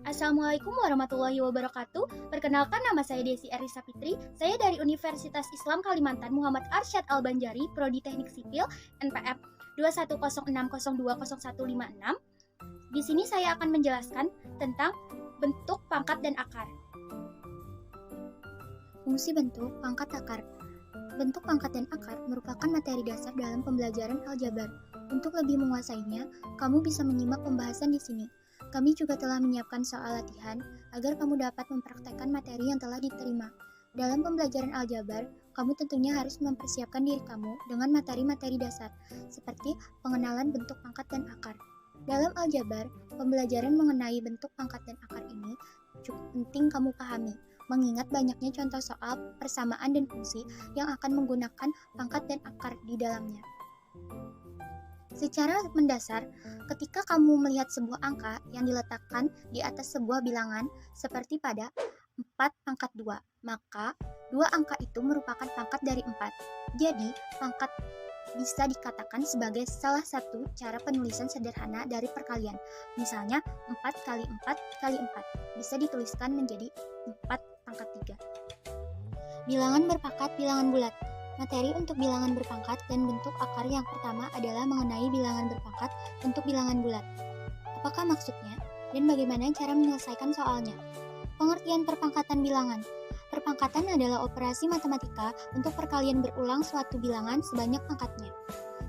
Assalamualaikum warahmatullahi wabarakatuh. Perkenalkan, nama saya Desi Erisa Fitri. Saya dari Universitas Islam Kalimantan Muhammad Arsyad Al-Banjari, Prodi Teknik Sipil, NPM 21060200156. Di sini saya akan menjelaskan tentang bentuk, pangkat, dan akar. Fungsi bentuk, pangkat, akar. Bentuk, pangkat, dan akar merupakan materi dasar dalam pembelajaran aljabar. Untuk lebih menguasainya, kamu bisa menyimak pembahasan di sini. Kami juga telah menyiapkan soal latihan agar kamu dapat mempraktekkan materi yang telah diterima. Dalam pembelajaran aljabar, kamu tentunya harus mempersiapkan diri kamu dengan materi-materi dasar, seperti pengenalan bentuk, pangkat, dan akar. Dalam aljabar, pembelajaran mengenai bentuk, pangkat, dan akar ini cukup penting kamu pahami, mengingat banyaknya contoh soal persamaan dan fungsi yang akan menggunakan pangkat dan akar di dalamnya. Secara mendasar, ketika kamu melihat sebuah angka yang diletakkan di atas sebuah bilangan seperti pada 4/2, maka dua angka itu merupakan pangkat dari 4. Jadi, pangkat bisa dikatakan sebagai salah satu cara penulisan sederhana dari perkalian. Misalnya, 4 kali 4 kali 4 bisa dituliskan menjadi 4/3. Bilangan berpangkat, bilangan bulat. Materi untuk bilangan berpangkat dan bentuk akar yang pertama adalah mengenai bilangan berpangkat untuk bilangan bulat. Apakah maksudnya dan bagaimana cara menyelesaikan soalnya? Pengertian perpangkatan bilangan. Perpangkatan adalah operasi matematika untuk perkalian berulang suatu bilangan sebanyak pangkatnya.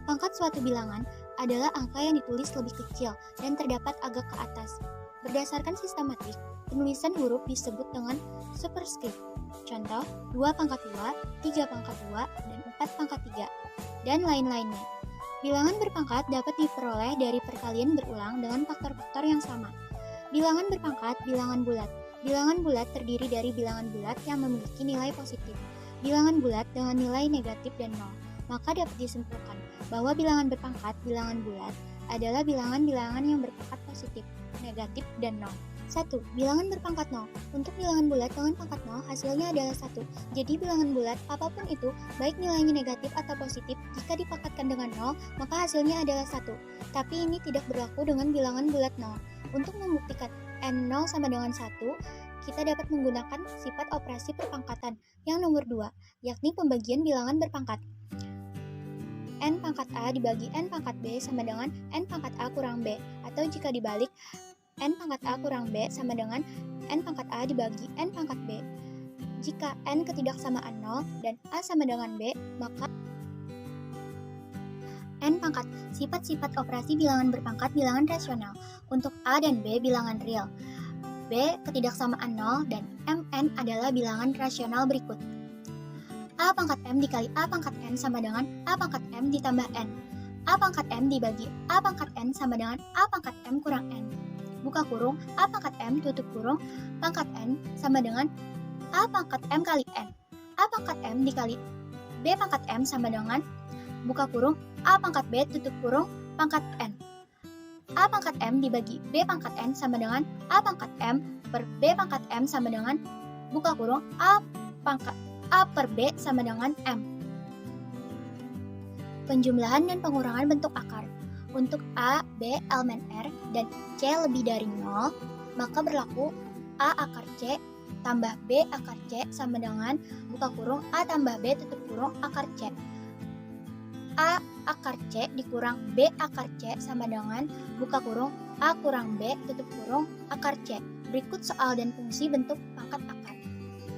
Pangkat suatu bilangan adalah angka yang ditulis lebih kecil dan terdapat agak ke atas. Berdasarkan sistematik, penulisan huruf disebut dengan superscript. Contoh, 2/2, 3/2, dan 4/3, dan lain-lainnya. Bilangan berpangkat dapat diperoleh dari perkalian berulang dengan faktor-faktor yang sama. Bilangan berpangkat, bilangan bulat. Bilangan bulat terdiri dari bilangan bulat yang memiliki nilai positif, bilangan bulat dengan nilai negatif dan nol. Maka dapat disimpulkan bahwa bilangan berpangkat, bilangan bulat adalah bilangan-bilangan yang berpangkat positif, negatif, dan nol. 1. Bilangan berpangkat 0. Untuk bilangan bulat dengan pangkat 0, hasilnya adalah 1. Jadi bilangan bulat, apapun itu, baik nilainya negatif atau positif, jika dipangkatkan dengan 0, maka hasilnya adalah 1. Tapi ini tidak berlaku dengan bilangan bulat 0. Untuk membuktikan n0 sama dengan 1, kita dapat menggunakan sifat operasi perpangkatan yang nomor 2, yakni pembagian bilangan berpangkat. N pangkat A dibagi N pangkat B sama dengan N pangkat A kurang B, atau jika dibalik, N pangkat A kurang B sama dengan N pangkat A dibagi N pangkat B. Jika N ketidaksamaan 0 dan A sama dengan B, maka N pangkat. Sifat-sifat operasi bilangan berpangkat bilangan rasional. Untuk A dan B bilangan real. B ketidaksamaan 0 dan Mn adalah bilangan rasional berikut. A pangkat M dikali A pangkat N sama dengan A pangkat M ditambah N. A pangkat M dibagi A pangkat N sama dengan A pangkat M kurang N. Buka kurung, A pangkat M tutup kurung, pangkat N sama dengan A pangkat M kali N. A pangkat M dikali B pangkat M sama dengan, buka kurung, A pangkat B tutup kurung, pangkat N. A pangkat M dibagi B pangkat N sama dengan A pangkat M per B pangkat M sama dengan, buka kurung, A per B sama dengan M. Penjumlahan dan pengurangan bentuk akar. Untuk A, B, elemen R, dan C lebih dari 0, maka berlaku A akar C tambah B akar C sama dengan, buka kurung, A tambah B tutup kurung akar C. A akar C dikurang B akar C sama dengan, buka kurung, A kurang B tutup kurung akar C. Berikut soal dan fungsi bentuk pangkat akar.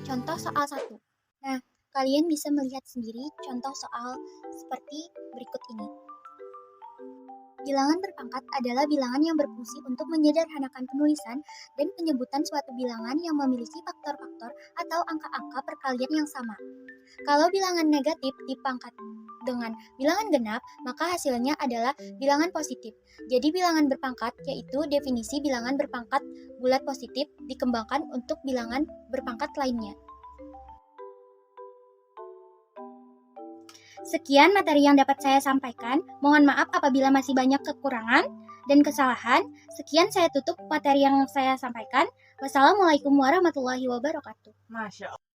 Contoh soal 1. Nah, kalian bisa melihat sendiri contoh soal seperti berikut ini. Bilangan berpangkat adalah bilangan yang berfungsi untuk menyederhanakan penulisan dan penyebutan suatu bilangan yang memiliki faktor-faktor atau angka-angka perkalian yang sama. Kalau bilangan negatif dipangkat dengan bilangan genap, maka hasilnya adalah bilangan positif. Jadi bilangan berpangkat yaitu definisi bilangan berpangkat bulat positif dikembangkan untuk bilangan berpangkat lainnya. Sekian materi yang dapat saya sampaikan. Mohon maaf apabila masih banyak kekurangan dan kesalahan. Sekian, saya tutup materi yang saya sampaikan. Wassalamualaikum warahmatullahi wabarakatuh. Masya Allah.